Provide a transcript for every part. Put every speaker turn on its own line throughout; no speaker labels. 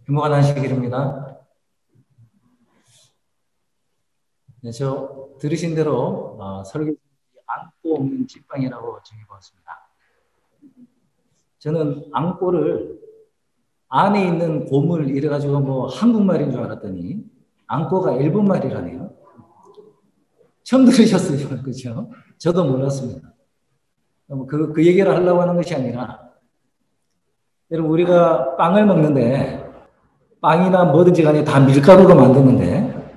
행복한 안식일입니다. 네, 저 들으신 대로 설교 안고 없는 찐빵이라고 정해보았습니다. 저는 안고를 안에 있는 고물 이래가지고 뭐 한국말인 줄 알았더니 안고가 일본말이라네요. 처음 들으셨어요, 그렇죠? 저도 몰랐습니다. 그 얘기를 하려고 하는 것이 아니라, 여러분 우리가 빵을 먹는데 빵이나 뭐든지 간에 다 밀가루로 만드는데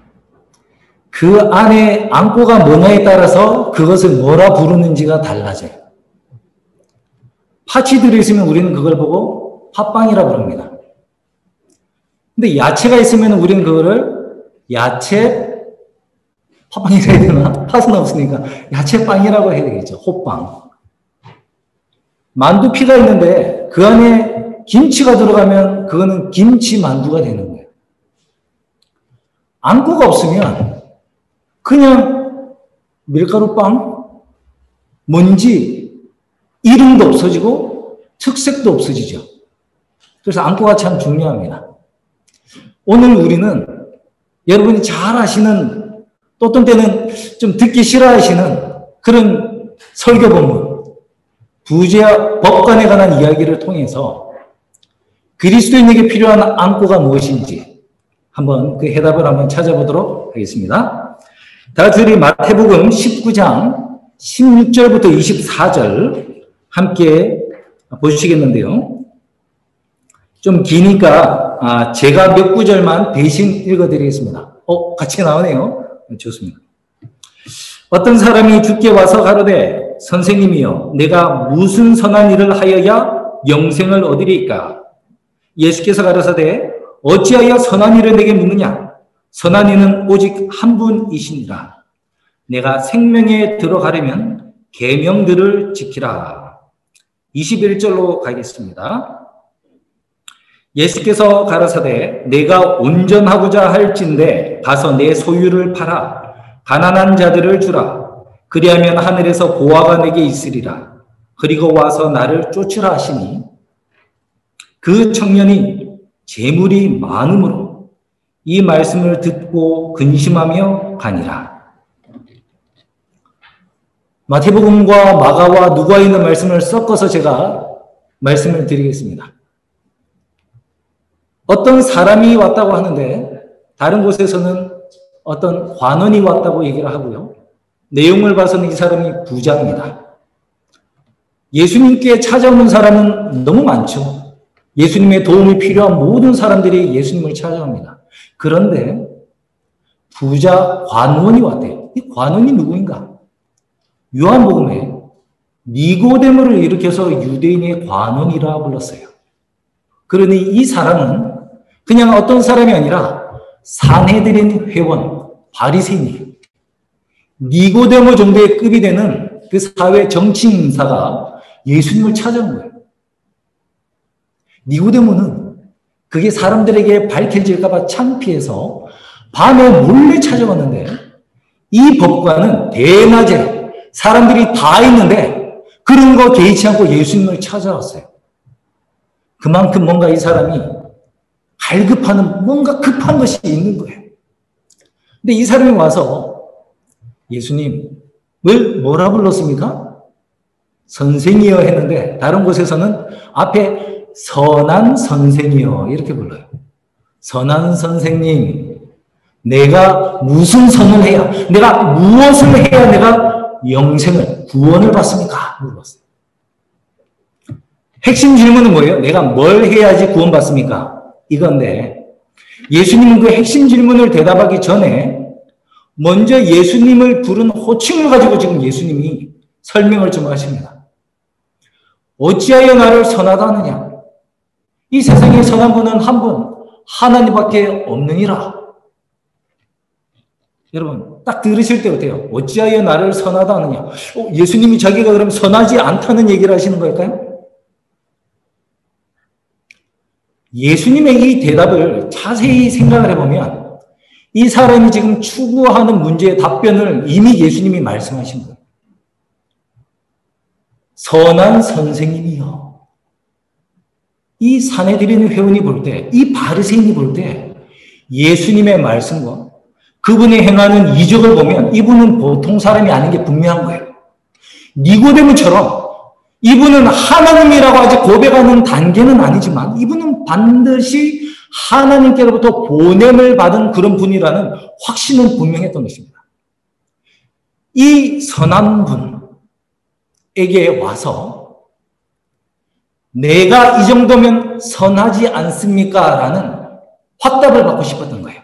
그 안에 안고가 뭐냐에 따라서 그것을 뭐라 부르는지가 달라져요. 팥이 들어있으면 우리는 그걸 보고 팥빵이라 부릅니다. 근데 야채가 있으면 우리는 그거를 야채 팥빵이라 해야 되나? 팥은 없으니까 야채빵이라고 해야 되겠죠. 호빵. 만두피가 있는데 그 안에 김치가 들어가면 그거는 김치만두가 되는 거예요. 안고가 없으면 그냥 밀가루빵, 뭔지 이름도 없어지고 특색도 없어지죠. 그래서 안고가 참 중요합니다. 오늘 우리는 여러분이 잘 아시는, 또 어떤 때는 좀 듣기 싫어하시는 그런 설교 본문, 부재 법관에 관한 이야기를 통해서 그리스도인에게 필요한 안고가 무엇인지 한번 그 해답을 한번 찾아보도록 하겠습니다. 다 같이 우리 마태복음 19장 16절부터 24절 함께 보시겠는데요. 좀 기니까 제가 몇 구절만 대신 읽어드리겠습니다. 같이 나오네요. 좋습니다. 어떤 사람이 주께 와서 가로되 선생님이여 내가 무슨 선한 일을 하여야 영생을 얻으리이까? 예수께서 가라사대 어찌하여 선한 일을 내게 묻느냐? 선한 이는 오직 한 분이시니라. 내가 생명에 들어가려면 계명들을 지키라. 21절로 가겠습니다. 예수께서 가라사대 내가 온전하고자 할진대 가서 내 소유를 팔아 가난한 자들을 주라. 그리하면 하늘에서 보화가 내게 있으리라. 그리고 와서 나를 쫓으라 하시니 그 청년이 재물이 많음으로 이 말씀을 듣고 근심하며 가니라. 마태복음과 마가와 누가에 있는 말씀을 섞어서 제가 말씀을 드리겠습니다. 어떤 사람이 왔다고 하는데 다른 곳에서는 어떤 관원이 왔다고 얘기를 하고요. 내용을 봐서는 이 사람이 부자입니다. 예수님께 찾아오는 사람은 너무 많죠. 예수님의 도움이 필요한 모든 사람들이 예수님을 찾아옵니다. 그런데 부자 관원이 왔대요. 이 관원이 누구인가? 요한복음에 니고데모를 일으켜서 유대인의 관원이라 불렀어요. 그러니 이 사람은 그냥 어떤 사람이 아니라 산헤드린 회원, 바리새인이에요. 니고데모 정도의 급이 되는 그 사회 정치 인사가 예수님을 찾아온 거예요. 니고데모는 그게 사람들에게 밝혀질까 봐 창피해서 밤에 몰래 찾아왔는데 이 법관은 대낮에 사람들이 다 있는데 그런 거 개의치 않고 예수님을 찾아왔어요. 그만큼 뭔가 이 사람이 갈급하는 뭔가 급한 것이 있는 거예요. 근데 이 사람이 와서 예수님을 뭐라 불렀습니까? 선생이여 했는데 다른 곳에서는 앞에 선한 선생이여 이렇게 불러요. 선한 선생님, 내가 무슨 선을 해야, 내가 무엇을 해야 내가 영생을, 구원을 받습니까? 물었어요. 핵심 질문은 뭐예요? 내가 뭘 해야지 구원받습니까? 이건데 예수님은 그 핵심 질문을 대답하기 전에 먼저 예수님을 부른 호칭을 가지고 지금 예수님이 설명을 좀 하십니다. 어찌하여 나를 선하다 하느냐? 이 세상에 선한 분은 한 분, 하나님밖에 없느니라. 여러분, 딱 들으실 때 어때요? 어찌하여 나를 선하다 하느냐? 예수님이 자기가 그럼 선하지 않다는 얘기를 하시는 걸까요? 예수님의 이 대답을 자세히 생각을 해보면 이 사람이 지금 추구하는 문제의 답변을 이미 예수님이 말씀하신 거예요. 선한 선생님이요. 이 산헤드린 회원이 볼 때, 이 바리새인이 볼 때 예수님의 말씀과 그분이 행하는 이적을 보면 이분은 보통 사람이 아닌 게 분명한 거예요. 니고데모처럼 이분은 하나님이라고 아직 고백하는 단계는 아니지만 이분은 반드시 하나님께로부터 보냄을 받은 그런 분이라는 확신은 분명했던 것입니다. 이 선한 분에게 와서 내가 이 정도면 선하지 않습니까? 라는 확답을 받고 싶었던 거예요.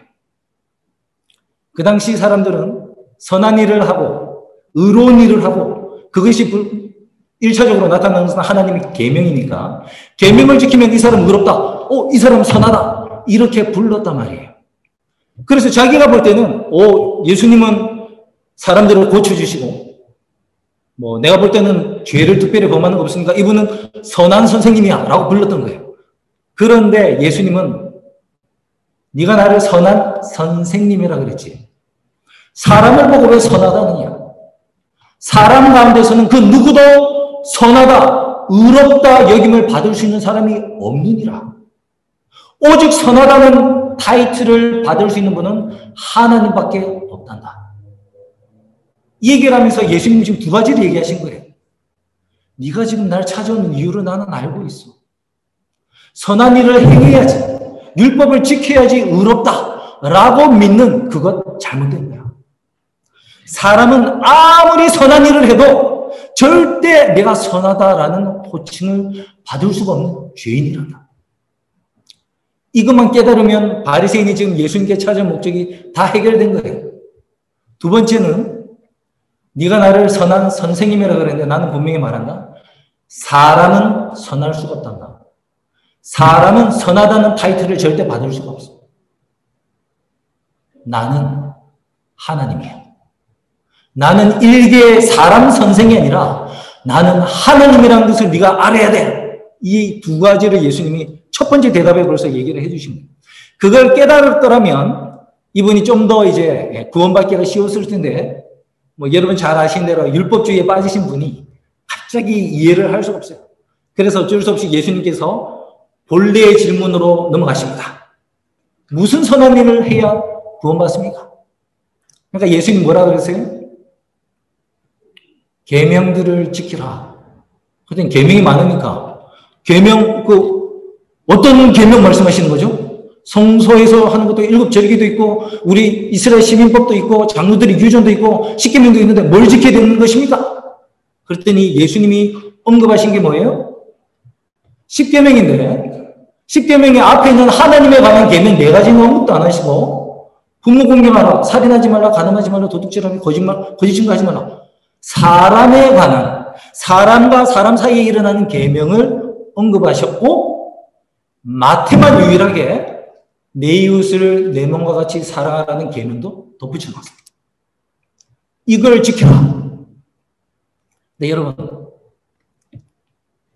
그 당시 사람들은 선한 일을 하고 의로운 일을 하고 그것이 1차적으로 나타나는 것은 하나님의 계명이니까 계명을 지키면 이 사람 의롭다. 이 사람 선하다. 이렇게 불렀단 말이에요. 그래서 자기가 볼 때는 예수님은 사람들을 고쳐주시고 내가 볼 때는 죄를 특별히 범하는 거 없으니까 이분은 선한 선생님이야 라고 불렀던 거예요. 그런데 예수님은 네가 나를 선한 선생님이라 그랬지. 사람을 보고 왜 선하다느냐. 사람 가운데서는 그 누구도 선하다, 의롭다 여김을 받을 수 있는 사람이 없느니라. 오직 선하다는 타이틀을 받을 수 있는 분은 하나님밖에 없단다. 이 얘기를 하면서 예수님이 지금 두 가지를 얘기하신 거예요. 네가 지금 날 찾아오는 이유를 나는 알고 있어. 선한 일을 행해야지, 율법을 지켜야지 의롭다라고 믿는 그것 잘못된 거야. 사람은 아무리 선한 일을 해도 절대 내가 선하다라는 호칭을 받을 수가 없는 죄인이란다. 이것만 깨달으면 바리새인이 지금 예수님께 찾은 목적이 다 해결된 거예요. 두 번째는 네가 나를 선한 선생님이라 그랬는데 나는 분명히 말한다. 사람은 선할 수가 없단다. 사람은 선하다는 타이틀을 절대 받을 수가 없어. 나는 하나님이야. 나는 일개의 사람 선생이 아니라 나는 하나님이라는 것을 네가 알아야 돼. 이 두 가지를 예수님이 첫 번째 대답에 벌써 얘기를 해주신 거예요. 그걸 깨달았더라면 이분이 좀 더 이제 구원받기가 쉬웠을 텐데 여러분 잘 아시는 대로 율법주의에 빠지신 분이 갑자기 이해를 할 수가 없어요. 그래서 어쩔 수 없이 예수님께서 본래의 질문으로 넘어가십니다. 무슨 선한 일을 해야 구원받습니까? 그러니까 예수님 뭐라 그랬어요? 계명들을 지키라. 그랬더니 계명이 많으니까 계명 어떤 계명 말씀하시는 거죠? 성소에서 하는 것도 7절기도 있고 우리 이스라엘 시민법도 있고 장로들의 규정도 있고 십계명도 있는데 뭘 지켜야 되는 것입니까? 그랬더니 예수님이 언급하신 게 뭐예요? 십계명인데 십계명의 앞에 있는 하나님에 관한 계명 4가지는 아무것도 안 하시고 부모 공경하라, 살인하지 말라, 가늠하지 말라, 도둑질하라, 거짓 증거하지 말라. 사람에 관한 사람과 사람 사이에 일어나는 계명을 언급하셨고 마태만 유일하게 내 이웃을 내 몸과 같이 사랑하라는 계명도 덧붙여 놨습니다. 이걸 지켜라. 네, 여러분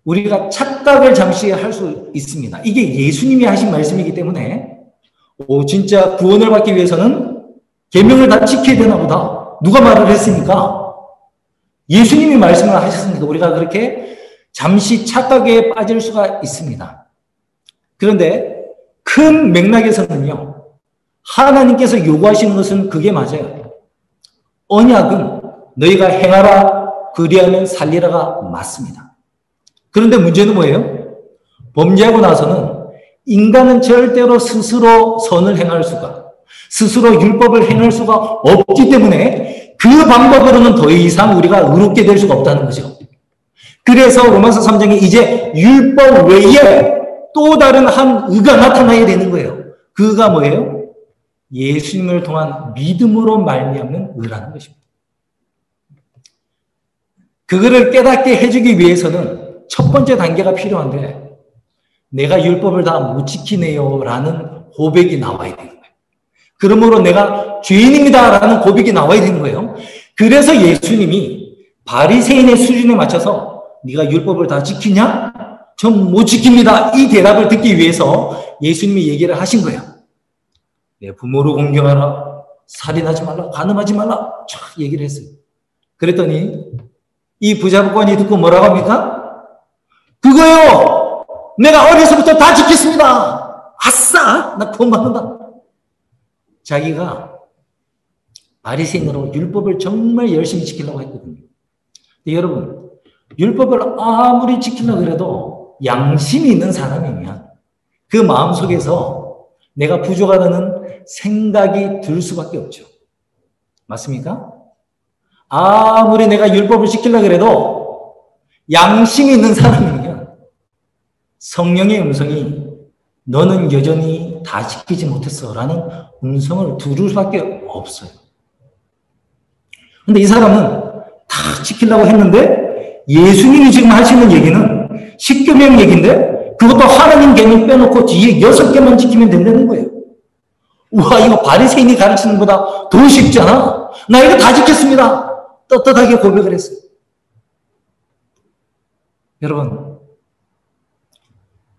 우리가 착각을 잠시 할 수 있습니다. 이게 예수님이 하신 말씀이기 때문에 진짜 구원을 받기 위해서는 계명을 다 지켜야 되나 보다. 누가 말을 했습니까? 예수님이 말씀을 하셨으니까 우리가 그렇게 잠시 착각에 빠질 수가 있습니다. 그런데 큰 맥락에서는요. 하나님께서 요구하시는 것은 그게 맞아요. 언약은 너희가 행하라 그리하면 살리라가 맞습니다. 그런데 문제는 뭐예요? 범죄하고 나서는 인간은 절대로 스스로 선을 행할 수가, 스스로 율법을 행할 수가 없기 때문에 그 방법으로는 더 이상 우리가 의롭게 될 수가 없다는 거죠. 그래서 로마서 3장에 이제 율법 외에 또 다른 한 의가 나타나야 되는 거예요. 그 의가 뭐예요? 예수님을 통한 믿음으로 말미암는 의라는 것입니다. 그거를 깨닫게 해주기 위해서는 첫 번째 단계가 필요한데 내가 율법을 다 못 지키네요 라는 고백이 나와야 되는 거예요. 그러므로 내가 죄인입니다 라는 고백이 나와야 되는 거예요. 그래서 예수님이 바리새인의 수준에 맞춰서 네가 율법을 다 지키냐? 전 못 지킵니다. 이 대답을 듣기 위해서 예수님이 얘기를 하신 거예요. 내 부모를 공경하라, 살인하지 말라, 간음하지 말라 쫙 얘기를 했어요. 그랬더니 이 부자관이 듣고 뭐라고 합니까? 그거요! 내가 어려서부터 다 지켰습니다. 아싸! 나 구원 받는다. 자기가 바리새인으로 율법을 정말 열심히 지키려고 했거든요. 근데 여러분, 율법을 아무리 지키려고 해도 양심이 있는 사람이면 그 마음속에서 내가 부족하다는 생각이 들 수밖에 없죠. 맞습니까? 아무리 내가 율법을 지키려고 해도 양심이 있는 사람이면 성령의 음성이 너는 여전히 다 지키지 못했어 라는 음성을 들을 수밖에 없어요. 근데 이 사람은 다 지키려고 했는데 예수님이 지금 하시는 얘기는 10계명 얘기인데 그것도 하나님 계명 빼놓고 뒤에 6개만 지키면 된다는 거예요. 우와, 이거 바리새인이 가르치는 것보다 더 쉽잖아. 나 이거 다 지켰습니다. 떳떳하게 고백을 했어요. 여러분,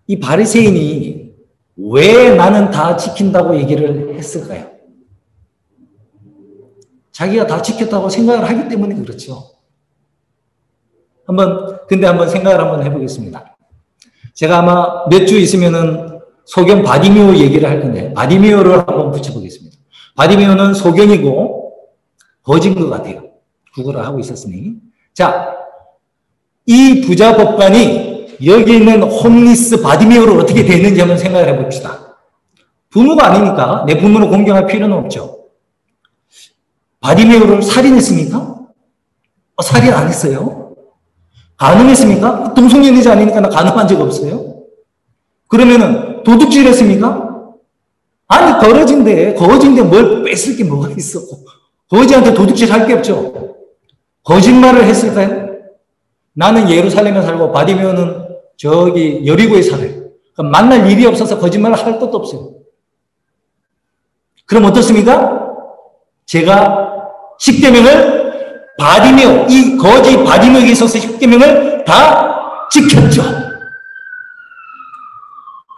이 바리새인이 왜 나는 다 지킨다고 얘기를 했을까요? 자기가 다 지켰다고 생각을 하기 때문에 그렇죠. 근데 한번 생각을 한번 해보겠습니다. 제가 아마 몇 주 있으면은 소경 바디메오 얘기를 할 건데, 바디메오를 한번 붙여보겠습니다. 바디메오는 소경이고 거진 것 같아요. 국어를 하고 있었으니. 자, 이 부자 법관이 여기 있는 홈리스 바디메오를 어떻게 됐는지 한번 생각을 해봅시다. 부모가 아니니까 내 부모를 공경할 필요는 없죠. 바디메오를 살인했습니까? 살인 안 했어요. 간음했습니까? 동성연애자 아니니까 나 간음한 적 없어요. 그러면은 도둑질 했습니까? 아니, 거지인데 뭘 뺏을 게 뭐가 있어. 거지한테 도둑질 할 게 없죠. 거짓말을 했을까요? 나는 예루살렘에 살고 바디메오는 저기 여리고에 살아요. 그럼 만날 일이 없어서 거짓말을 할 것도 없어요. 그럼 어떻습니까? 제가 10계명을 바디메오, 이 거지 바디메오에게 있어서 10계명을 다 지켰죠.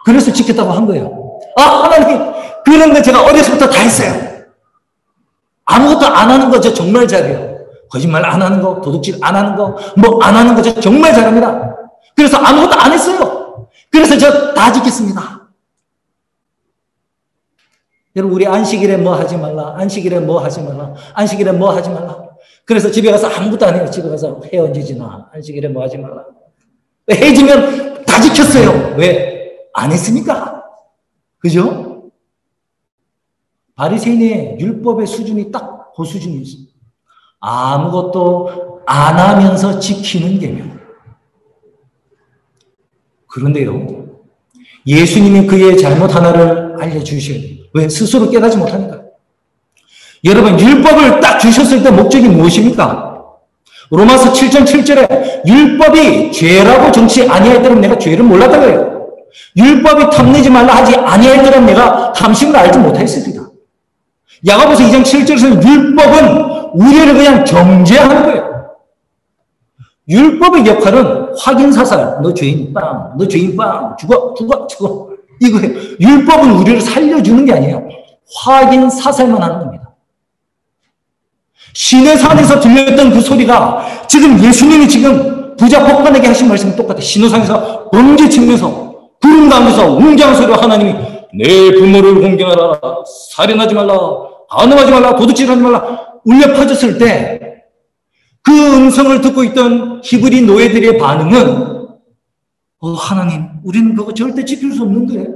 그래서 지켰다고 한 거예요. 하나님, 그런 거 제가 어려서부터 다 했어요. 아무것도 안 하는 거 저 정말 잘해요. 거짓말 안 하는 거, 도둑질 안 하는 거, 뭐 안 하는 거 저 정말 잘합니다. 그래서 아무것도 안 했어요. 그래서 저 다 지켰습니다. 여러분, 우리 안식일에 뭐 하지 말라, 안식일에 뭐 하지 말라, 안식일에 뭐 하지 말라. 그래서 집에 가서 아무것도 안 해요. 집에 가서 해 얹지나, 안식일에 뭐 하지 말라. 해지면 다 지켰어요. 왜? 안 했으니까. 그죠? 바리새인의 율법의 수준이 딱 그 수준이 있어요. 아무것도 안 하면서 지키는 계명. 그런데요, 예수님이 그의 잘못 하나를 알려주셔야 돼요. 왜? 스스로 깨닫지 못하니까. 여러분, 율법을 딱 주셨을 때 목적이 무엇입니까? 로마서 7장 7절에 율법이 죄라고 정치 아니할 때는 내가 죄를 몰랐다고 해요. 율법이 탐내지 말라 하지 아니할 때는 내가 탐심을 알지 못했습니다. 야고보서 2장 7절에서는 율법은 우리를 그냥 정죄하는 거예요. 율법의 역할은 확인사살, 너 죄인 빵, 너 죄인 빵, 죽어 이거예요. 율법은 우리를 살려주는 게 아니에요. 확인사살만 하는 겁니다. 시내산에서 들렸던 그 소리가 지금 예수님이 지금 부자 법관에게 하신 말씀이 똑같아요. 시내산에서 번개 치면서 구름 가운데서 웅장한 소리로 하나님이 내 부모를 공경하라, 살인하지 말라, 간음하지 말라, 도둑질하지 말라 울려 퍼졌을 때 그 음성을 듣고 있던 히브리 노예들의 반응은 하나님, 우리는 그거 절대 지킬 수 없는데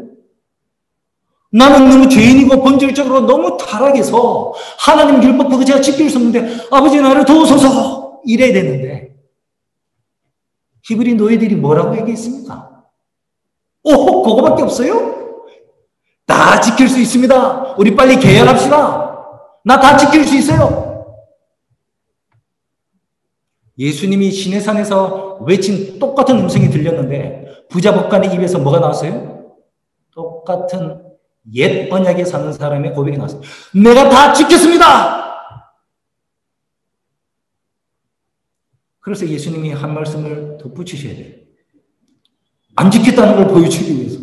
나는 너무 죄인이고 본질적으로 너무 타락해서 하나님 율법 그거 제가 지킬 수 없는데 아버지 나를 도우소서 이래야 되는데 히브리 노예들이 뭐라고 얘기했습니까? 그거밖에 없어요? 다 지킬 수 있습니다. 우리 빨리 계약합시다. 나 다 지킬 수 있어요. 예수님이 시내산에서 외친 똑같은 음성이 들렸는데 부자 법관의 입에서 뭐가 나왔어요? 똑같은 옛 언약에 사는 사람의 고백이 나왔어요. 내가 다 지켰습니다. 그래서 예수님이 한 말씀을 덧붙이셔야 돼요. 안 지켰다는 걸 보여주기 위해서.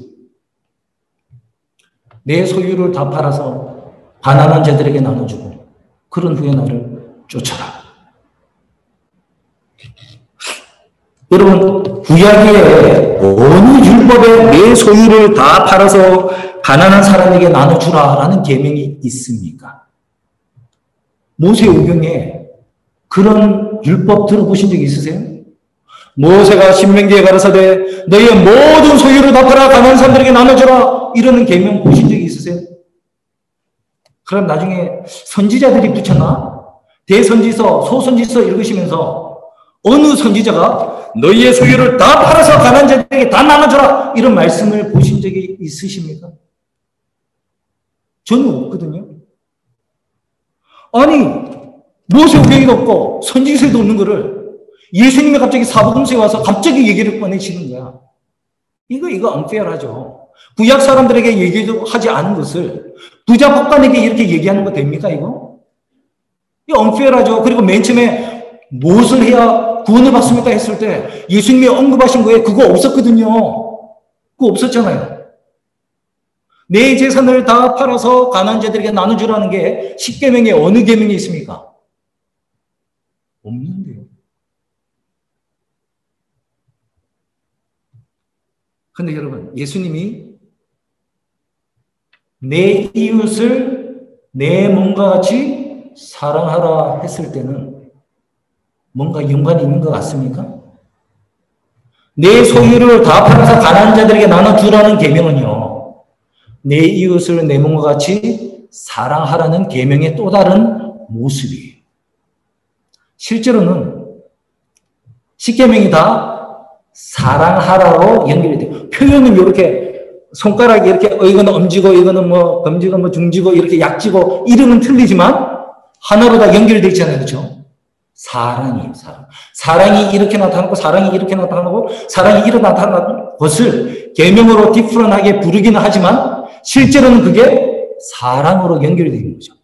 내 소유를 다 팔아서 가난한 자들에게 나눠주고 그런 후에 나를 쫓아라. 여러분, 구약의 어느 율법에 내 소유를 다 팔아서 가난한 사람에게 나눠주라라는 계명이 있습니까? 모세오경에 그런 율법 들어보신 적 있으세요? 모세가 신명기에 가라사대 너희의 모든 소유를 다 팔아 가난한 사람들에게 나눠주라 이러는 계명 보신 적이 있으세요? 그럼 나중에 선지자들이 붙였나? 대선지서, 소선지서 읽으시면서 어느 선지자가 너희의 소유를 다 팔아서 가난한 자들에게 다 나눠줘라 이런 말씀을 보신 적이 있으십니까? 저는 없거든요. 아니 모세오경에도 없고 선지서에도 없는 거를 예수님이 갑자기 사복음서에 와서 갑자기 얘기를 꺼내시는 거야. 이거 unfair하죠. 구약 사람들에게 얘기도 하지 않은 것을 부자 법관에게 이렇게 얘기하는 거 됩니까 이거? 이거 unfair하죠. 그리고 맨 처음에 무엇을 해야 구원을 받습니까 했을 때 예수님이 언급하신 거에 그거 없었거든요. 그거 없었잖아요. 내 재산을 다 팔아서 가난한 자들에게 나눠주라는 게 10계명에 어느 계명이 있습니까? 없는데요. 근데 여러분, 예수님이 내 이웃을 내 몸과 같이 사랑하라 했을 때는 뭔가 연관이 있는 것 같습니까? 내 소유를 다 팔아서 가난한 자들에게 나눠주라는 계명은요, 내 이웃을 내 몸과 같이 사랑하라는 계명의 또 다른 모습이에요. 실제로는 10계명이 다 사랑하라로 연결이 돼요. 표현은 이렇게 손가락이 이렇게 이거는 엄지고 이거는 뭐 검지고 뭐 중지고 이렇게 약지고 이름은 틀리지만 하나로 다 연결되어 있잖아요. 그렇죠? 사랑이에요. 사랑이 이렇게 나타나고 사랑이 이렇게 나타나고 사랑이 이렇게 나타나는 것을 계명으로 디프런하게 부르기는 하지만 실제로는 그게 사랑으로 연결되어 있는 거죠.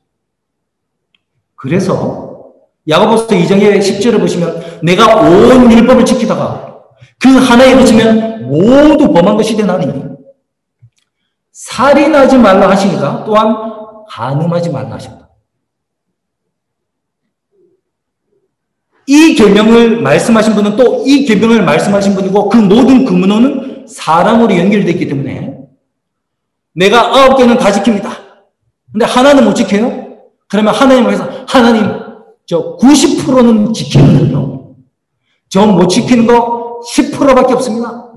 그래서 야고보서 2장의 10절을 보시면 내가 온 율법을 지키다가 그 하나에 그치면 모두 범한 것이 되나니 살인하지 말라 하시니까 또한 간음하지 말라 하십니다. 이 계명을 말씀하신 분은 또 이 계명을 말씀하신 분이고 그 모든 근원은 사랑으로 연결되어 있기 때문에 내가 9개는 다 지킵니다. 근데 하나는 못 지켜요? 그러면 하나님께서 하나님 저 90%는 지키는군요. 저 못 지키는 거 10%밖에 없습니다.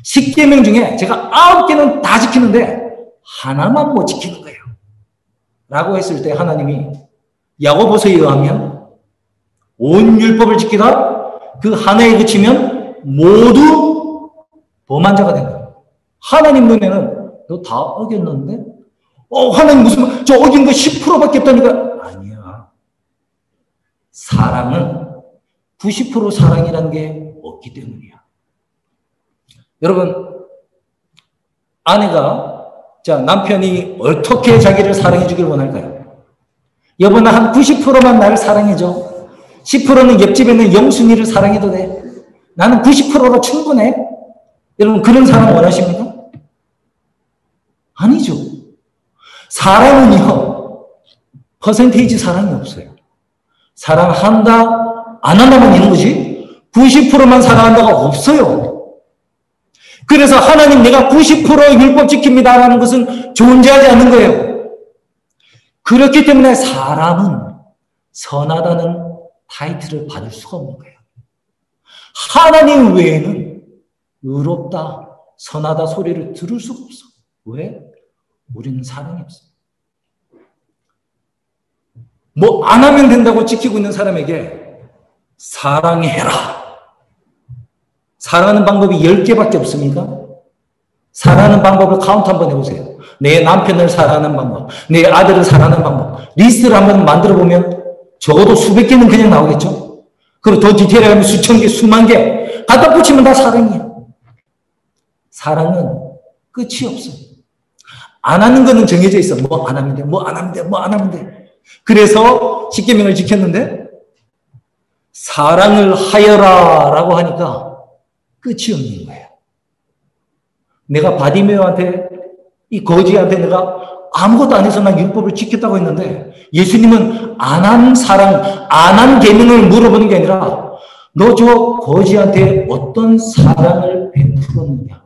10계명 중에 제가 9개는 다 지키는데 하나만 못 지키는 거예요. 라고 했을 때 하나님이 야고보서에 의하면 온 율법을 지키다 그 하나에 그치면 모두 범한 자가 된다. 하나님 눈에는 너 다 어겼는데? 하나님 무슨 저 어긴 거 10%밖에 없다니까? 아니야. 사랑은 90% 사랑이라는 게 없기 때문이야. 여러분, 아내가 남편이 어떻게 자기를 사랑해 주길 원할까요? 여보 나 한 90%만 나를 사랑해줘. 10%는 옆집에 있는 영순이를 사랑해도 돼. 나는 90%로 충분해. 여러분 그런 사랑 원하십니까? 아니죠. 사랑은요 퍼센테이지 사랑이 없어요. 사랑한다 안 한다만 있는 거지 90%만 사랑한다가 없어요. 그래서 하나님 내가 90% 율법 지킵니다 라는 것은 존재하지 않는 거예요. 그렇기 때문에 사람은 선하다는 타이틀을 받을 수가 없는 거예요. 하나님 외에는 의롭다, 선하다 소리를 들을 수가 없어. 왜? 우리는 사랑이 없어. 뭐 안 하면 된다고 지키고 있는 사람에게 사랑해라. 사랑하는 방법이 10개밖에 없습니까? 사랑하는 방법을 카운트 한번 해보세요. 내 남편을 사랑하는 방법, 내 아들을 사랑하는 방법. 리스트를 한번 만들어 보면 적어도 수백 개는 그냥 나오겠죠? 그리고 더 디테일하면 수천 개, 수만 개. 갖다 붙이면 다 사랑이에요. 사랑은 끝이 없어. 안 하는 거는 정해져 있어. 뭐 안 하면 돼, 뭐 안 하면 돼, 뭐 안 하면 돼. 그래서 10계명을 지켰는데 사랑을 하여라 라고 하니까 끝이 없는 거예요. 내가 바디메오한테 이 거지한테 내가 아무것도 안 해서 난 율법을 지켰다고 했는데 예수님은 안 한 사랑, 안 한 계명을 물어보는 게 아니라 너 저 거지한테 어떤 사랑을 베풀었느냐.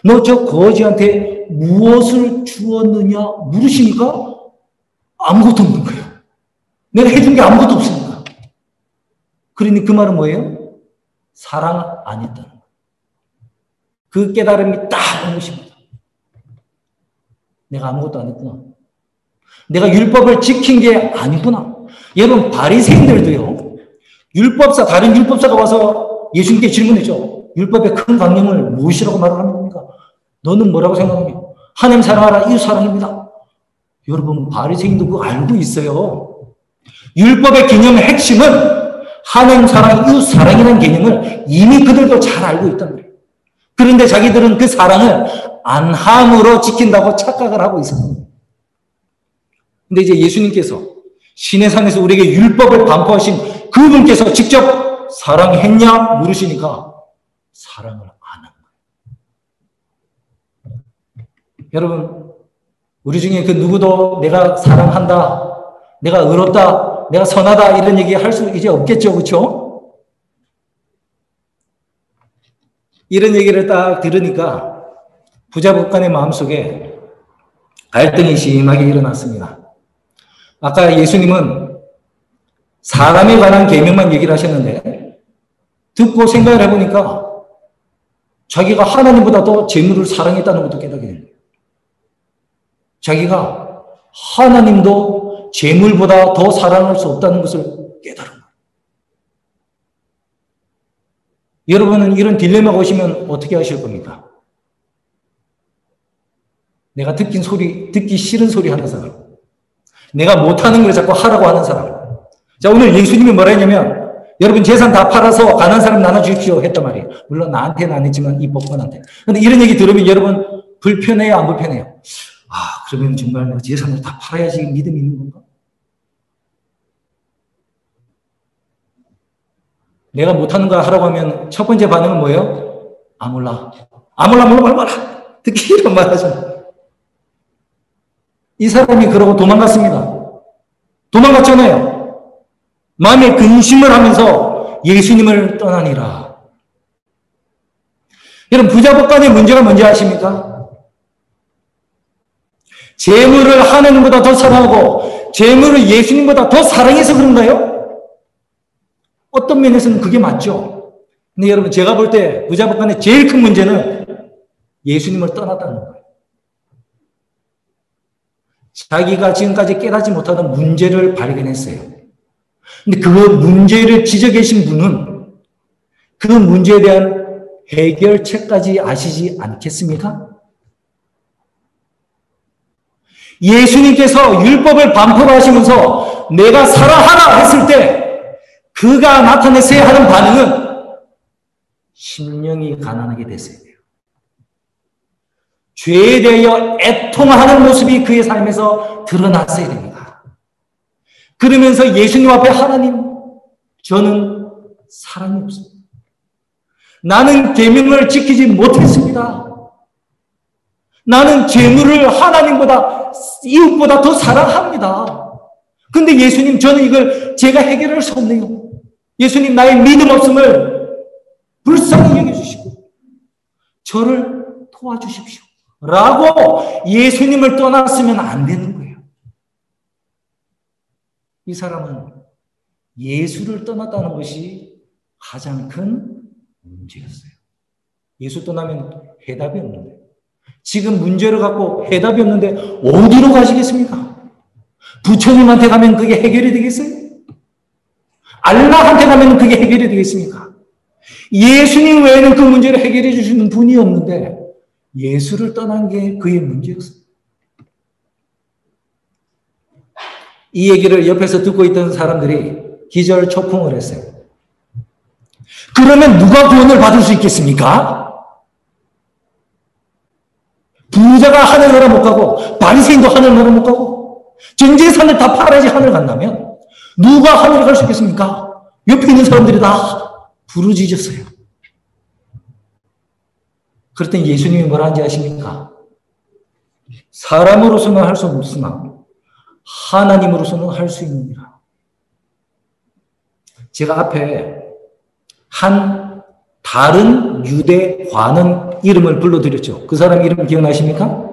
너 저 거지한테 무엇을 주었느냐 물으시니까 아무것도 없는 거예요. 내가 해준 게 아무것도 없으니까. 그러니 그 말은 뭐예요? 사랑 안 했다는 거예요. 그 깨달음이 딱 오는 것입니다. 내가 아무것도 안 했구나. 내가 율법을 지킨 게 아니구나. 여러분, 바리새인들도요, 다른 율법사가 와서 예수님께 질문했죠. 율법의 큰 강령을 무엇이라고 말을 하는 겁니까? 너는 뭐라고 생각하냐? 하나님 사랑하라, 이웃 사랑입니다. 여러분, 바리새인도 그거 알고 있어요. 율법의 개념의 핵심은 하나님 사랑, 이웃 사랑이라는 개념을 이미 그들도 잘 알고 있단 말이에요. 그런데 자기들은 그 사랑을 안함으로 지킨다고 착각을 하고 있었거든요. 근데 이제 예수님께서 시내산에서 우리에게 율법을 반포하신 그분께서 직접 사랑했냐 물으시니까 사랑을 안 한 거예요. 여러분, 우리 중에 그 누구도 내가 사랑한다, 내가 의롭다, 내가 선하다 이런 얘기 할 수 이제 없겠죠, 그렇죠? 이런 얘기를 딱 들으니까 부자복간의 마음속에 갈등이 심하게 일어났습니다. 아까 예수님은 사람에 관한 계명만 얘기를 하셨는데 듣고 생각을 해보니까 자기가 하나님보다 더 재물을 사랑했다는 것도 깨닫게 된 거예요. 자기가 하나님도 재물보다 더 사랑할 수 없다는 것을 깨달은 거예요. 여러분은 이런 딜레마가 오시면 어떻게 하실 겁니까? 내가 듣기 싫은 소리 하는 사람, 내가 못하는 걸 자꾸 하라고 하는 사람. 자, 오늘 예수님이 뭐라 했냐면, 여러분 재산 다 팔아서 가난한 사람 나눠주십시오 했단 말이에요. 물론 나한테는 안 했지만 이 법관한테. 근데 이런 얘기 들으면 여러분 불편해요, 안 불편해요? 아, 그러면 정말 내가 재산을 다 팔아야지 믿음이 있는 건가? 내가 못하는 거 하라고 하면 첫 번째 반응은 뭐예요? 아, 몰라. 듣기 이런 말 하죠. 이 사람이 그러고 도망갔습니다. 도망갔잖아요. 마음에 근심을 하면서 예수님을 떠나니라. 여러분, 부자복간의 문제가 뭔지 아십니까? 재물을 하나님보다 더 사랑하고 재물을 예수님보다 더 사랑해서 그런가요? 어떤 면에서는 그게 맞죠. 근데 여러분, 제가 볼 때 부자복간의 제일 큰 문제는 예수님을 떠났다는 거예요. 자기가 지금까지 깨닫지 못하던 문제를 발견했어요. 근데 그 문제를 지적하신 분은 그 문제에 대한 해결책까지 아시지 않겠습니까? 예수님께서 율법을 반포하시면서 내가 사랑하라 했을 때 그가 나타냈어야 하는 반응은 심령이 가난하게 됐어야 돼요. 죄에 대하여 애통하는 모습이 그의 삶에서 드러났어야 됩니다. 그러면서 예수님 앞에 하나님, 저는 사랑이 없습니다. 나는 계명을 지키지 못했습니다. 나는 재물을 하나님보다, 이웃보다 더 사랑합니다. 근데 예수님, 저는 이걸 제가 해결할 수 없네요. 예수님, 나의 믿음 없음을 불쌍히 여겨주시고 저를 도와주십시오. 라고 예수님을 떠났으면 안 되는 거예요. 이 사람은 예수를 떠났다는 것이 가장 큰 문제였어요. 예수 떠나면 해답이 없는데, 지금 문제를 갖고 해답이 없는데 어디로 가시겠습니까? 부처님한테 가면 그게 해결이 되겠어요? 알라한테 가면 그게 해결이 되겠습니까? 예수님 외에는 그 문제를 해결해 주시는 분이 없는데 예수를 떠난 게 그의 문제였어요. 이 얘기를 옆에서 듣고 있던 사람들이 기절초풍을 했어요. 그러면 누가 구원을 받을 수 있겠습니까? 부자가 하늘 나라 못 가고 바리새인도 하늘 나라 못 가고 전 재산을 다 팔아야지 하늘 간다면 누가 하늘에 갈 수 있겠습니까? 옆에 있는 사람들이 다 부르짖었어요. 그랬더니 예수님이 뭐라 하는지 아십니까? 사람으로서는 할 수 없으나 하나님으로서는 할 수 있느니라. 제가 앞에 한 다른 유대 관원 이름을 불러드렸죠. 그 사람 이름 기억나십니까?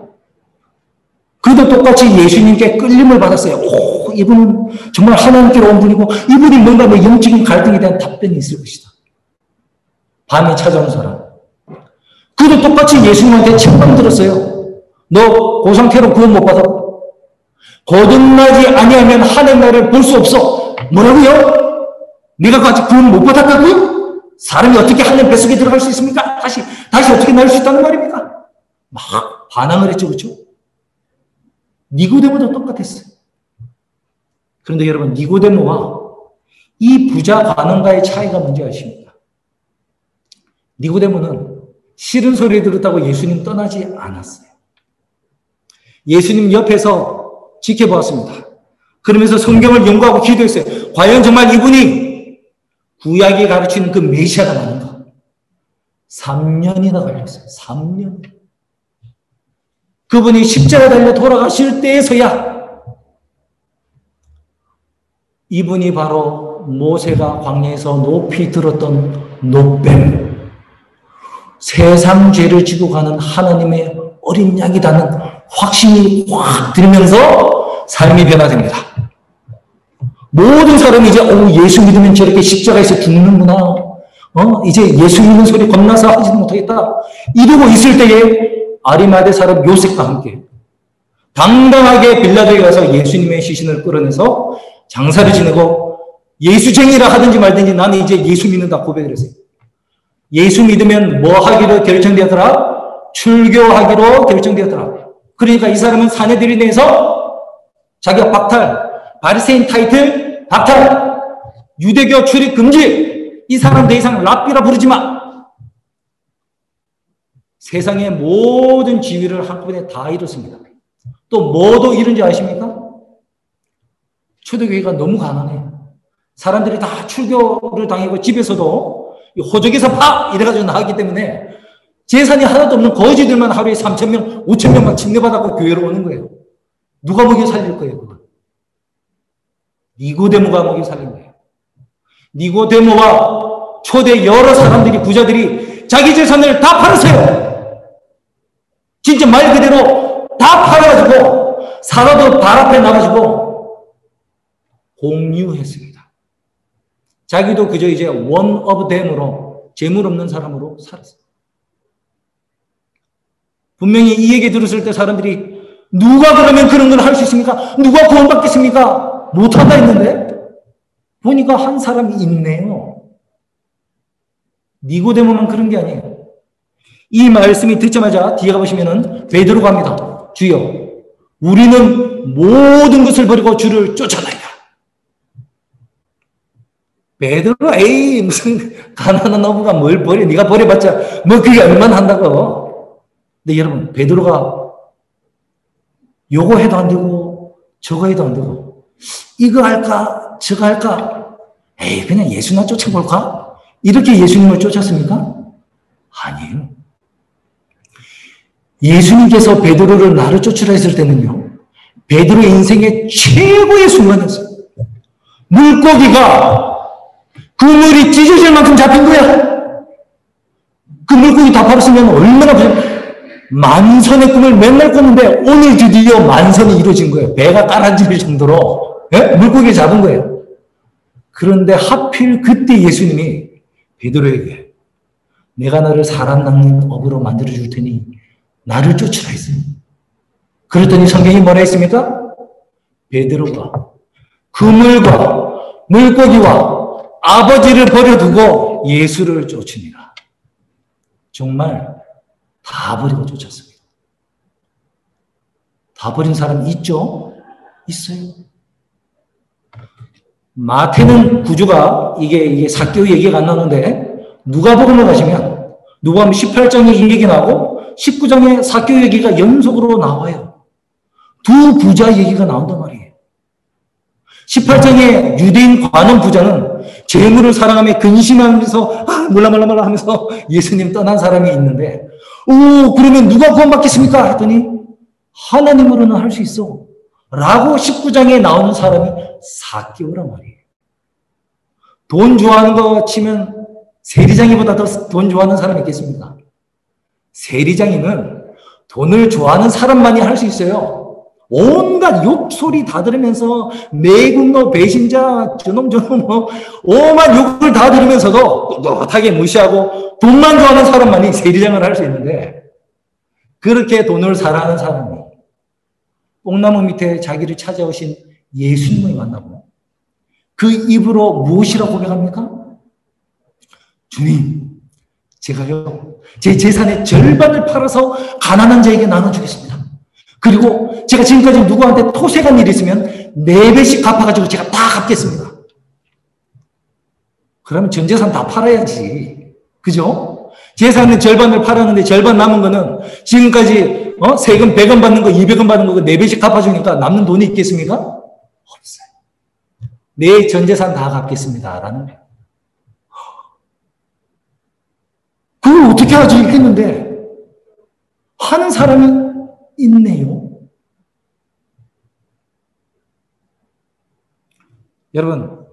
그도 똑같이 예수님께 끌림을 받았어요. 오, 이분은 정말 하나님께로 온 분이고 이분이 뭔가 뭐 영적인 갈등에 대한 답변이 있을 것이다. 밤이 찾아온 사람. 그도 똑같이 예수님한테 책망 들었어요. 너 고상태로 구원 못 받아. 거듭나지 아니하면 하나님 나라를 볼 수 없어. 뭐라고요? 네가 아직 구원 못 받았다고요? 사람이 어떻게 하나님 뱃속에 들어갈 수 있습니까? 다시 어떻게 나올 수 있다는 말입니까? 막 반항을 했죠. 그렇죠? 니고데모도 똑같았어요. 그런데 여러분, 니고데모와 이 부자 관원가의 차이가 뭔지 아십니까? 니고데모는 싫은 소리 들었다고 예수님 떠나지 않았어요. 예수님 옆에서 지켜보았습니다. 그러면서 성경을 연구하고 기도했어요. 과연 정말 이분이 구약이 가르치는 그 메시아가 맞는가? 3년이나 걸렸어요. 3년. 그분이 십자가 달려 돌아가실 때에서야 이분이 바로 모세가 광야에서 높이 들었던 노뱀, 세상 죄를 지고 가는 하나님의 어린 양이라는 확신이 확 들면서 삶이 변화됩니다. 모든 사람이 이제 예수 믿으면 저렇게 십자가에서 죽는구나. 이제 예수 믿는 소리 겁나서 하지도 못하겠다. 이러고 있을 때에 아리마대 사람 요셉과 함께 당당하게 빌라도에 가서 예수님의 시신을 끌어내서 장사를 지내고 예수쟁이라 하든지 말든지 나는 이제 예수 믿는다 고백을 했어요. 예수 믿으면 뭐 하기로 결정되었더라? 출교하기로 결정되었더라. 그러니까 이 사람은 사내들이 내서 자기가 박탈, 바리새인 타이틀 박탈, 유대교 출입 금지, 이 사람 더 이상 랍비라 부르지 마. 세상의 모든 지위를 한꺼번에 다 잃었습니다. 또 뭐도 잃은지 아십니까? 초대교회가 너무 가난해요. 사람들이 다 출교를 당하고 집에서도 호적에서 파! 이래가지고 나왔기 때문에 재산이 하나도 없는 거지들만 하루에 3,000명, 5,000명만 침례받았고 교회로 오는 거예요. 누가 먹여 살릴 거예요, 그걸? 니고데모가 먹여 살린 거예요. 니고데모와 초대 여러 사람들이, 부자들이 자기 재산을 다 팔았어요. 진짜 말 그대로 다 팔아가지고 살아도 발 앞에 나가지고 공유했습니다. 자기도 그저 이제 one of them으로 재물 없는 사람으로 살았어요. 분명히 이 얘기 들었을 때 사람들이 누가 그러면 그런 걸 할 수 있습니까? 누가 구원받겠습니까? 못한다 했는데 보니까 한 사람이 있네요. 니고데모만 그런 게 아니에요. 이 말씀이 듣자마자 뒤에 가보시면은 베드로가 합니다. 주여, 우리는 모든 것을 버리고 주를 쫓아나이다. 베드로, 에이, 무슨 가난한 어부가 뭘 버려? 네가 버려봤자 뭐 그게 얼마나 한다고. 근데 여러분, 베드로가 요거 해도 안 되고 저거 해도 안 되고 이거 할까 저거 할까, 에이 그냥 예수나 쫓아볼까? 이렇게 예수님을 쫓았습니까? 아니에요. 예수님께서 베드로를 나를 쫓으라 했을 때는요, 베드로의 인생의 최고의 순간이었어요. 물고기가 그물이 찢어질 만큼 잡힌 거야. 그 물고기 다 팔았으면 얼마나 만선의 꿈을 맨날 꿨는데 오늘 드디어 만선이 이루어진 거예요. 배가 깔아질 정도로 물고기 잡은 거예요. 그런데 하필 그때 예수님이 베드로에게 내가 너를 사람 낚는 어부로 만들어줄 테니 나를 쫓으라 했어요. 그랬더니 성경이 뭐라 했습니까? 베드로가 그물과 물고기와 아버지를 버려두고 예수를 쫓으니라. 정말 다 버리고 쫓았습니다. 다 버린 사람 있죠? 있어요. 마태는 구조가 이게 삭개오 얘기가 안 나오는데 누가복음을 가시면 누가복음 18장에 이 얘기 나오고 19장에 삭개오 얘기가 연속으로 나와요. 두 부자 얘기가 나온단 말이에요. 18장에 유대인 관원 부자는 재물을 사랑하며 근심하면서 몰라 하면서 예수님 떠난 사람이 있는데, 그러면 누가 구원받겠습니까? 했더니 하나님으로는 할 수 있어 라고 19장에 나오는 사람이 삭개오란 말이에요. 돈 좋아하는 거 치면 세리장이보다 더 돈 좋아하는 사람이 있겠습니까? 세리장이는 돈을 좋아하는 사람만이 할 수 있어요. 온갖 욕소리 다 들으면서 매국노 배신자 저놈 뭐 오만 욕을 다 들으면서도 떳떳하게 무시하고 돈만 좋아하는 사람만이 세리장을 할 수 있는데, 그렇게 돈을 사랑하는 사람이 뽕나무 밑에 자기를 찾아오신 예수님을 만나고 그 입으로 무엇이라고 고백합니까? 주님, 제가요 제 재산의 절반을 팔아서 가난한 자에게 나눠주겠습니다. 그리고 제가 지금까지 누구한테 토색한 일이 있으면 4배씩 갚아가지고 제가 다 갚겠습니다. 그러면 전 재산 다 팔아야지. 그죠? 재산의 절반을 팔았는데 절반 남은 거는 지금까지 세금 100원 받는 거 200원 받는 거 4배씩 갚아주니까 남는 돈이 있겠습니까? 없어요. 내 전 재산 다 갚겠습니다. 라는 거예요. 그걸 어떻게 하지 했는데 하는 사람이 있네요. 여러분,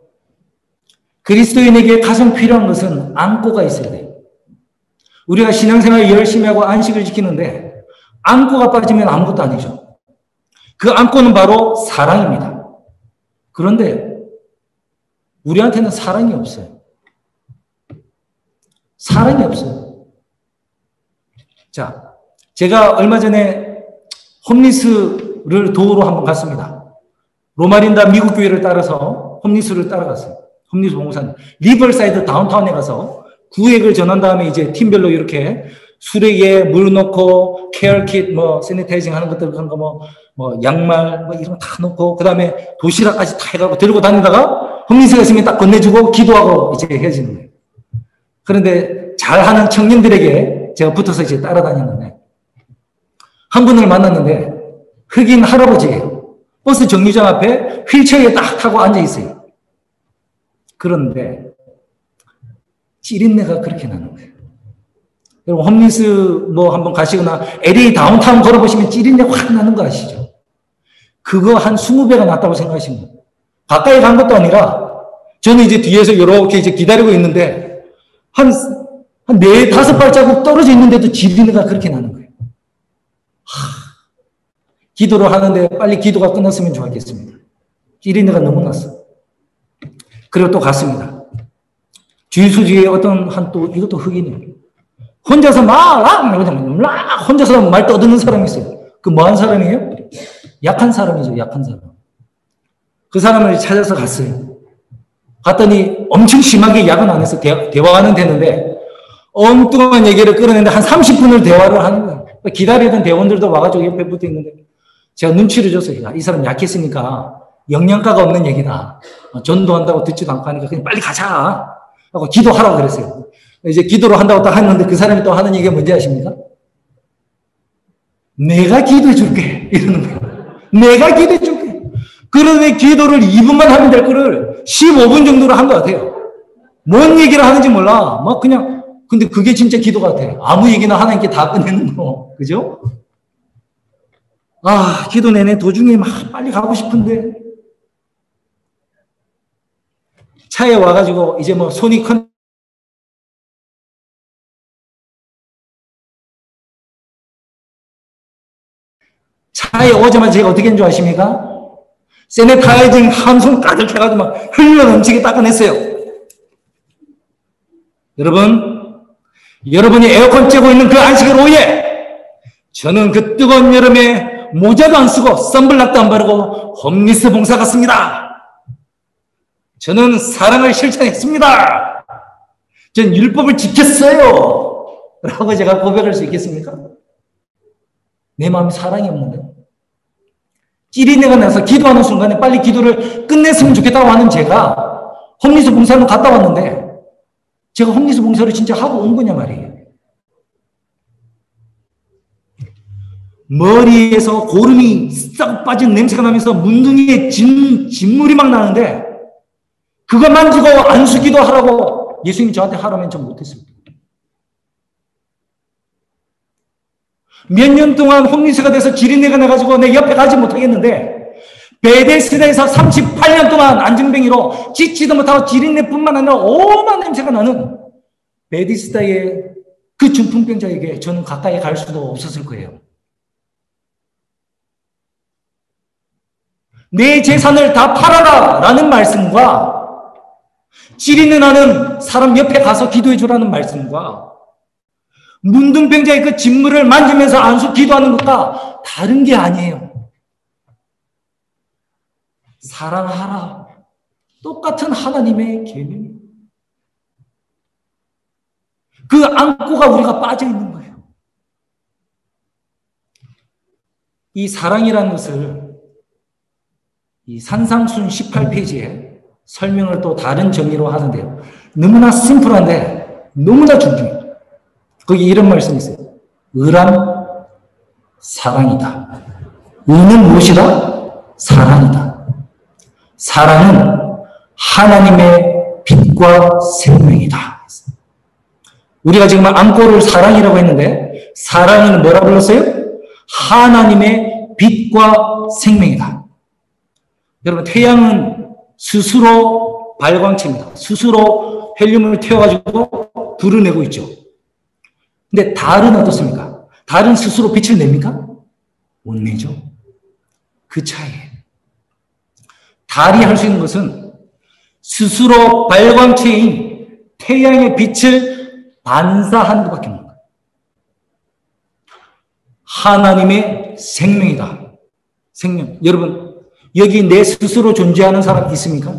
그리스도인에게 가장 필요한 것은 안고가 있어야 돼요. 우리가 신앙생활 열심히 하고 안식을 지키는데 안고가 빠지면 아무것도 아니죠. 그 안고는 바로 사랑입니다. 그런데 우리한테는 사랑이 없어요. 사랑이 없어요. 자, 제가 얼마 전에 홈리스를 도우러 한번 갔습니다. 로마린다 미국 교회를 따라서 홈리스를 따라갔어요. 홈리스 봉사는 리버사이드 다운타운에 가서 구획을 전한 다음에 이제 팀별로 이렇게 수레기에 물 넣고 케어킷 세니타이징 하는 것들 그런 거 양말 이런 거 다 넣고 그다음에 도시락까지 다 해가고 들고 다니다가 홈리스가 있으면 딱 건네주고 기도하고 이제 헤어지는 거예요. 그런데 잘하는 청년들에게 제가 붙어서 이제 따라다녔는데 한 분을 만났는데 흑인 할아버지예요. 버스 정류장 앞에 휠체어에 딱 타고 앉아 있어요. 그런데 찌린내가 그렇게 나는 거예요. 여러분 홈리스 한번 가시거나 LA 다운타운 걸어보시면 찌린내 확 나는 거 아시죠? 그거 한 20배가 낫다고 생각하시면 돼요. 가까이 간 것도 아니라 저는 이제 뒤에서 이렇게 이제 기다리고 있는데 한 4-5발자국 떨어져 있는데도 찌린내가 그렇게 나는 거예요. 기도를 하는데 빨리 기도가 끝났으면 좋았겠습니다. 찌린내가 너무 났어. 그리고 또 갔습니다. 주유소지에 어떤 이것도 흑인이에요. 혼자서 혼자서 말 떠드는 사람이 있어요. 그 뭐한 사람이에요? 약한 사람이죠. 약한 사람. 그 사람을 찾아서 갔어요. 갔더니 엄청 심하게 약은 안 해서 대화는 되는데 엉뚱한 얘기를 끌어내는데 한 30분을 대화를 하는 거예요. 기다리던 대원들도 와가지고 옆에 붙어 있는데 제가 눈치를 줬어요. 이 사람 약했으니까 영양가가 없는 얘기다. 전도한다고 듣지도 않고 하니까 그냥 빨리 가자 하고 기도하라고 그랬어요. 이제 기도를 한다고 딱 했는데 그 사람이 또 하는 얘기가 뭔지 아십니까? 내가 기도해 줄게 이러는 거예요. 내가 기도해 줄게. 그런데 기도를 2분만 하면 될 거를 15분 정도로 한 것 같아요. 뭔 얘기를 하는지 몰라. 그냥 근데 그게 진짜 기도 같아. 아무 얘기나 하나님께 다 끝내는 거. 그죠? 기도 내내 도중에 빨리 가고 싶은데 차에 와가지고 이제 손이 큰 차에 오자마자 제가 어떻게 했는 줄 아십니까? 세네타이징 한 손 가득 해가지고 흘러 넘치게 닦아냈어요. 여러분이 에어컨 쬐고 있는 그 안식일 오후에 저는 그 뜨거운 여름에 모자도 안 쓰고 선블락도 안 바르고 홈리스 봉사 갔습니다. 저는 사랑을 실천했습니다. 전 율법을 지켰어요. 라고 제가 고백할 수 있겠습니까? 내 마음에 사랑이 없는데 찌린내가 나서 기도하는 순간에 빨리 기도를 끝냈으면 좋겠다고 하는 제가 홈리스 봉사는 갔다 왔는데 제가 홈리스 봉사를 진짜 하고 온 거냐 말이에요. 머리에서 고름이 싹 빠진 냄새가 나면서 문둥이에 진물이 막 나는데 그거 만지고 안수기도 하라고 예수님이 저한테 하라면 전 못했습니다. 몇 년 동안 홈리스가 돼서 지린내가 나가지고 내 옆에 가지 못하겠는데 베데스다에서 38년 동안 안증뱅이로 짖지도 못하고 지린내뿐만 아니라 오만 냄새가 나는 베데스다의 그 중풍병자에게 저는 가까이 갈 수도 없었을 거예요. 내 재산을 다 팔아라 라는 말씀과 찌리는 나는 사람 옆에 가서 기도해 주라는 말씀과 문둥병자의 그 진물을 만지면서 안수 기도하는 것과 다른 게 아니에요. 사랑하라. 똑같은 하나님의 계명이에요. 그 안고가 우리가 빠져 있는 거예요. 이 사랑이라는 것을 이 산상순 18페이지에 설명을 또 다른 정의로 하는데요. 너무나 심플한데 너무나 중요해요. 거기 이런 말씀이 있어요. 의란 사랑이다. 의는 무엇이다? 사랑이다. 사랑은 하나님의 빛과 생명이다. 우리가 지금 안고를 사랑이라고 했는데 사랑은 뭐라 불렀어요? 하나님의 빛과 생명이다. 여러분, 태양은 스스로 발광체입니다. 스스로 헬륨을 태워가지고 불을 내고 있죠. 근데 달은 어떻습니까? 달은 스스로 빛을 냅니까? 못 내죠. 그 차이예요. 달이 할 수 있는 것은 스스로 발광체인 태양의 빛을 반사하는 것밖에 없는 거예요. 하나님의 생명이다. 생명. 여러분, 여기 내 스스로 존재하는 사람 있습니까?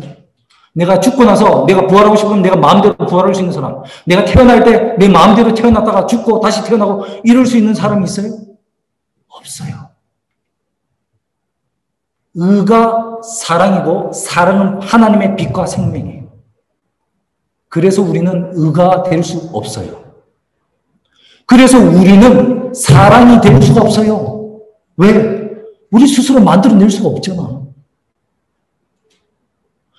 내가 죽고 나서 내가 부활하고 싶으면 내가 마음대로 부활할 수 있는 사람. 내가 태어날 때 내 마음대로 태어났다가 죽고 다시 태어나고 이럴 수 있는 사람이 있어요? 없어요. 의가 사랑이고 사랑은 하나님의 빛과 생명이에요. 그래서 우리는 의가 될 수 없어요. 그래서 우리는 사랑이 될 수가 없어요. 왜? 우리 스스로 만들어낼 수가 없잖아.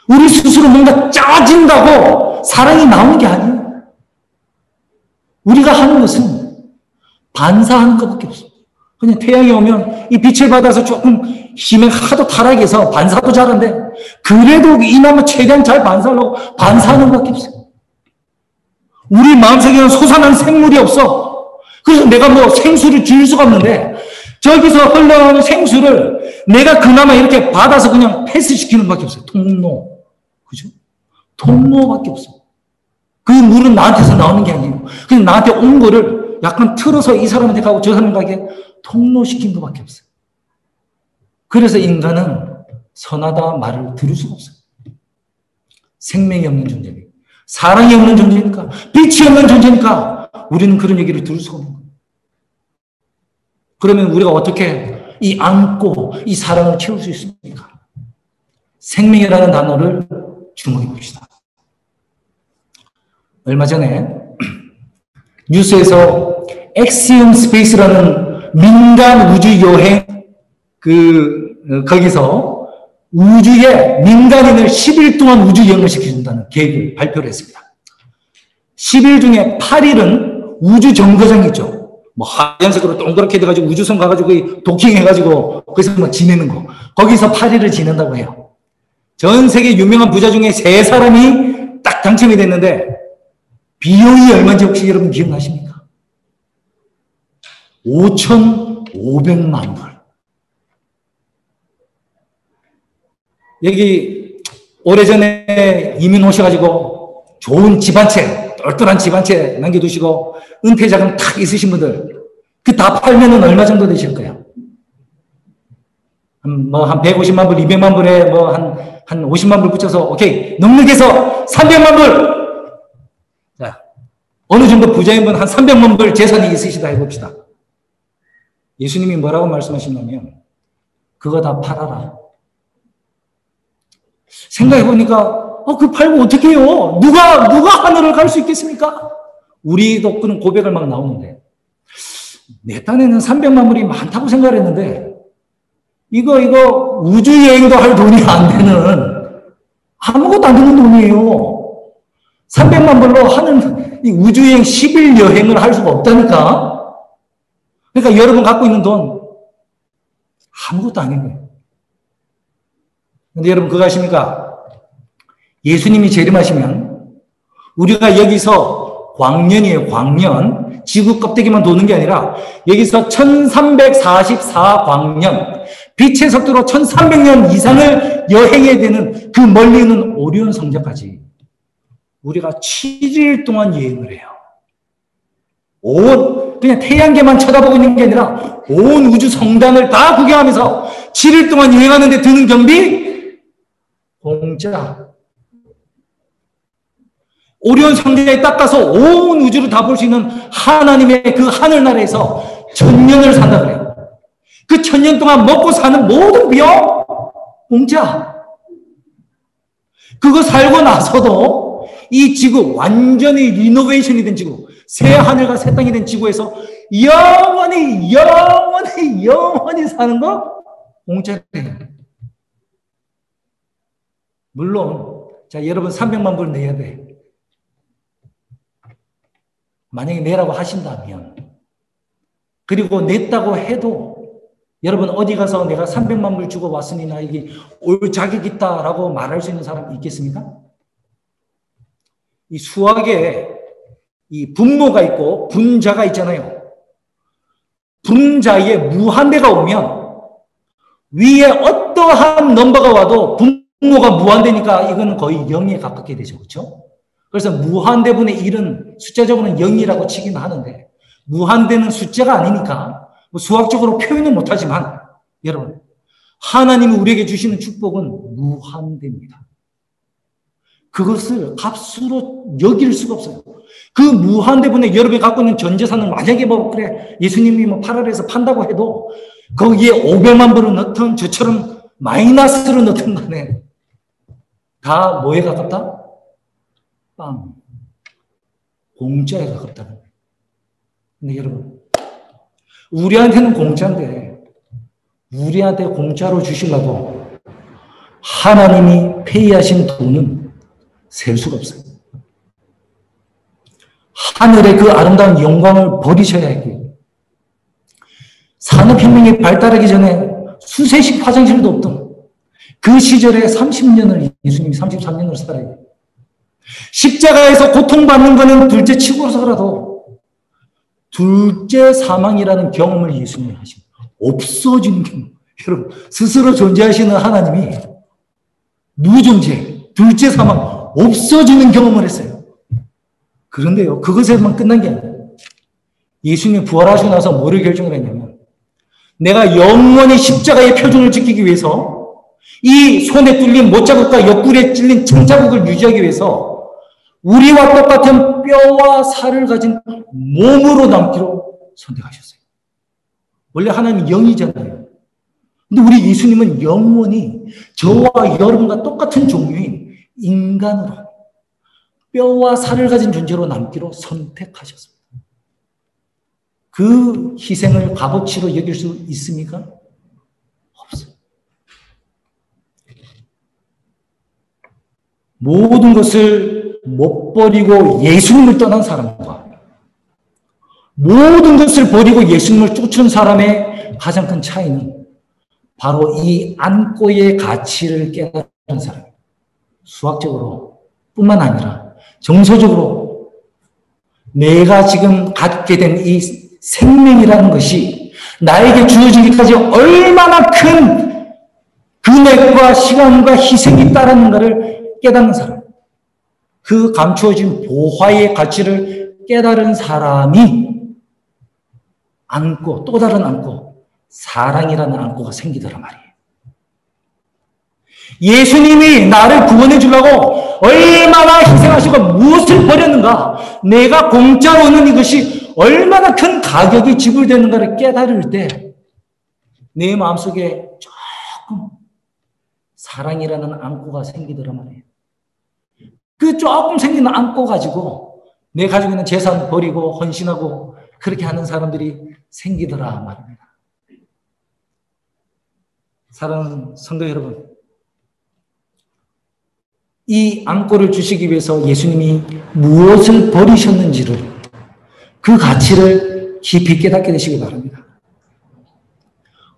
우리 스스로 뭔가 짜진다고 사랑이 나오는 게 아니에요. 우리가 하는 것은 반사하는 것밖에 없어요. 그냥 태양이 오면 이 빛을 받아서 조금 힘이 하도 타락해서 반사도 잘하는데 그래도 이나마 최대한 잘 반사하려고 반사하는 것밖에 없어요. 우리 마음속에는 솟아난 생물이 없어. 그래서 내가 뭐 생수를 줄 수가 없는데 저기서 흘러나오는 생수를 내가 그나마 이렇게 받아서 그냥 패스시키는 것밖에 없어요. 통로. 그죠? 통로밖에 없어요. 그 물은 나한테서 나오는 게 아니에요. 그냥 나한테 온 거를 약간 틀어서 이 사람한테 가고 저 사람에게 통로시킨 것밖에 없어요. 그래서 인간은 선하다 말을 들을 수가 없어요. 생명이 없는 존재니까. 사랑이 없는 존재니까. 빛이 없는 존재니까 우리는 그런 얘기를 들을 수가 없는 거예요. 그러면 우리가 어떻게 이 안고 이 사랑을 키울 수 있습니까? 생명이라는 단어를 주목해 봅시다. 얼마 전에 뉴스에서 엑시움 스페이스라는 민간 우주 여행 거기서 우주에 민간인을 10일 동안 우주 여행을 시켜준다는 계획을 발표를 했습니다. 10일 중에 8일은 우주 정거장이죠. 뭐 하얀색으로 동그랗게 돼가지고 우주선 가가지고 도킹해가지고 거기서 막 지내는 거. 거기서 8일을 지낸다고 해요. 전 세계 유명한 부자 중에 3사람이 딱 당첨이 됐는데 비용이 얼마인지 혹시 여러분 기억나십니까? 5,500만 불. 여기 오래전에 이민 오셔가지고 좋은 집 한 채, 똘똘한 집 한 채 남겨두시고 은퇴자금 탁 있으신 분들 그 다 팔면은 얼마 정도 되실 거예요? 한 150만 불, 200만 불에 한 50만 불 붙여서 오케이 넉넉해서 300만 불. 자, 어느 정도 부자인분 한 300만 불 재산이 있으시다 해봅시다. 예수님이 뭐라고 말씀하시냐면 그거 다 팔아라. 생각해보니까 그거 팔고 어떻게 해요? 누가 하늘을 갈 수 있겠습니까? 우리도 그런 고백을 막 나오는데 내 딴에는 300만 불이 많다고 생각을 했는데 이거 우주여행도 할 돈이 안 되는 아무것도 안 되는 돈이에요. 300만 불로 하는 이 우주여행 10일 여행을 할 수가 없다니까. 그러니까 여러분 갖고 있는 돈 아무것도 아닌 거예요. 근데 여러분 그거 아십니까? 예수님이 재림하시면 우리가 여기서 광년이에요, 광년. 지구 껍데기만 도는 게 아니라 여기서 1344광년, 빛의 속도로 1300년 이상을 여행해야 되는 그 멀리 있는 오리온 성전까지 우리가 7일 동안 여행을 해요. 그냥 태양계만 쳐다보고 있는 게 아니라 온 우주 성단을 다 구경하면서 7일 동안 여행하는데 드는 경비 공짜. 오리온 성전에 딱 가서 온 우주를 다 볼 수 있는 하나님의 그 하늘나라에서 1000년을 산다 그래요. 그 1000년 동안 먹고 사는 모든 비용 공짜. 그거 살고 나서도 이 지구 완전히 리노베이션이 된 지구, 새 하늘과 새 땅이 된 지구에서 영원히 사는 거 공짜래요. 물론 자, 여러분 300만 불 내야 돼. 만약에 내라고 하신다면, 그리고 냈다고 해도 여러분 어디 가서 내가 300만 불 주고 왔으니 나에게 올 자격 있다라고 말할 수 있는 사람이 있겠습니까? 이 수학에 이 분모가 있고 분자가 있잖아요. 분자에 무한대가 오면 위에 어떠한 넘버가 와도 분모가 무한대니까 이건 거의 0에 가깝게 되죠. 그렇죠? 그래서 무한대분의 1은 숫자적으로는 0이라고 치긴 하는데 무한대는 숫자가 아니니까 뭐 수학적으로 표현은 못하지만 여러분 하나님이 우리에게 주시는 축복은 무한대입니다. 그것을 값으로 여길 수가 없어요. 그 무한대분의 여러분이 갖고 있는 전 재산을 만약에 뭐 그래 예수님이 뭐 8월에서 판다고 해도 거기에 500만 불을 넣든 저처럼 마이너스를 넣든 간에 다 뭐에 가깝다? 빵. 공짜에 가깝다는 거예요. 근데 여러분, 우리한테는 공짜인데, 우리한테 공짜로 주시려고 하나님이 페이하신 돈은 셀 수가 없어요. 하늘의 그 아름다운 영광을 버리셔야 해요. 산업혁명이 발달하기 전에 수세식 화장실도 없던 그 시절에 30년을 예수님이 33년을 살아요. 십자가에서 고통받는 것은 둘째 치고서라도 둘째 사망이라는 경험을 예수님이 하십니다. 없어지는 경험. 여러분, 스스로 존재하시는 하나님이 무존재, 둘째 사망, 없어지는 경험을 했어요. 그런데요, 그것에만 끝난 게 아니에요. 예수님이 부활하시고 나서 뭐를 결정을 했냐면 내가 영원히 십자가의 표준을 지키기 위해서 이 손에 뚫린 못자국과 옆구리에 찔린 창자국을 유지하기 위해서 우리와 똑같은 뼈와 살을 가진 몸으로 남기로 선택하셨어요. 원래 하나님은 영이잖아요. 근데 우리 예수님은 영원히 저와 여러분과 똑같은 종류인 인간으로 뼈와 살을 가진 존재로 남기로 선택하셨습니다. 그 희생을 값어치로 여길 수 있습니까? 없어요. 모든 것을 못 버리고 예수님을 떠난 사람과 모든 것을 버리고 예수님을 쫓은 사람의 가장 큰 차이는 바로 이 안고의 가치를 깨달은 사람. 수학적으로 뿐만 아니라 정서적으로 내가 지금 갖게 된 이 생명이라는 것이 나에게 주어지기까지 얼마나 큰 금액과 시간과 희생이 따르는가를 깨닫는 사람. 그 감추어진 보화의 가치를 깨달은 사람이 안고, 또 다른 안고, 사랑이라는 안고가 생기더란 말이에요. 예수님이 나를 구원해 주려고 얼마나 희생하시고 무엇을 버렸는가, 내가 공짜로 얻는 이것이 얼마나 큰 가격이 지불되는가를 깨달을 때 내 마음속에 조금 사랑이라는 안고가 생기더란 말이에요. 그 조금 생기는 안고 가지고 내 가지고 있는 재산 버리고 헌신하고 그렇게 하는 사람들이 생기더라 말입니다. 사랑하는 성도 여러분, 이 안고를 주시기 위해서 예수님이 무엇을 버리셨는지를, 그 가치를 깊이 깨닫게 되시기 바랍니다.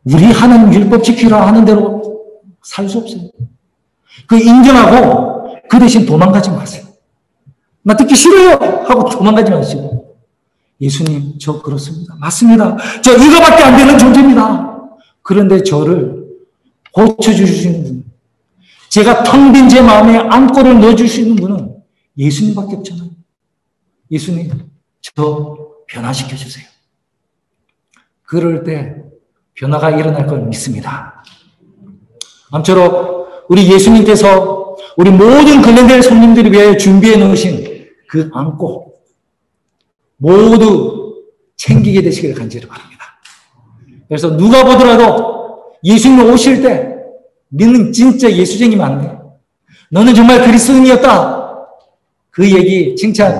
우리 하나님 율법 지키라 하는 대로 살 수 없어요. 그 인정하고 그 대신 도망가지 마세요. 나 듣기 싫어요! 하고 도망가지 마시고, 예수님, 저 그렇습니다. 맞습니다. 저 이거밖에 안 되는 존재입니다. 그런데 저를 고쳐주시는 분, 제가 텅 빈 제 마음에 안고를 넣어주시는 분은 예수님밖에 없잖아요. 예수님, 저 변화시켜주세요. 그럴 때 변화가 일어날 걸 믿습니다. 아무쪼록 우리 예수님께서 우리 모든 근련된 손님들을 위해 준비해 놓으신 그 안고 모두 챙기게 되시기를 간절히 바랍니다. 그래서 누가 보더라도 예수님 오실 때 너는 진짜 예수쟁이면 안 돼. 너는 정말 그리스도인이었다. 그 얘기, 칭찬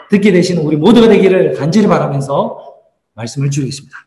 듣게 되시는 우리 모두가 되기를 간절히 바라면서 말씀을 줄이겠습니다.